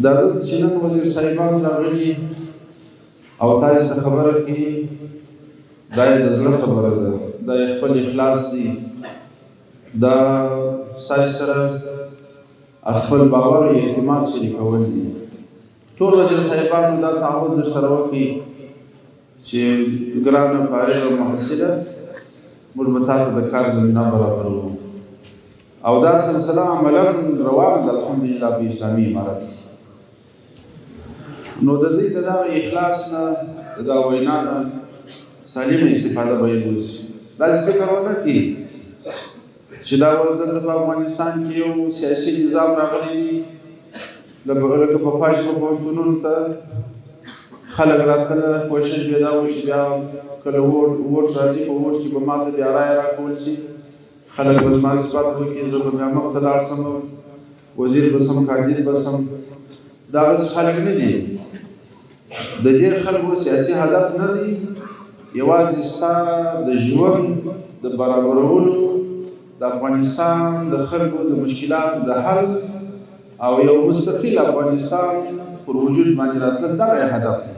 دا دلته چې نن وزیر صاحبان راغلي او تاسو ته خبره کوي دا یې د زړه خبره ده، دا یې خپل اخلاص دی، دا ستاسو سره خپل باور او اعتماد شریکول دي. ټول وزیر صاحبانو دا تعهد در سره وکړي چې ګرانه فارغ او محصله موږ به تاسو د کار زمینه برابروو او دا سلسله عملا روان ده الحمدلله په اسلامي امارت کې. نو د دې د دغه اخلاص نه د دا وینا نه سالمه استفاده باید وشي. داسې فکر ونه کړي چې دا اوس دلته په افغانستان کې یو سیاسي نظام راغلی دی، لکه په فاش په پوهنتونونو ته خلک راتله کوشش به دا وشي بیا کله ووټ راځي په ووټ کې به ماته بیا رایه راکول شي، خلک به زما اثبات وکړي، زه به بیا مخته لاړ شم، وزیر به شم، کاندید به شم. دغسې خلک نه دي. د دې خلکو سیاسي هدف نه دی یوازې ستا د ژوند د برابرولو، د افغانستان د خلکو د مشکلاتو د حل او یو مستقل افغانستان پر وجود باندې راتلل، دغه هدف دی.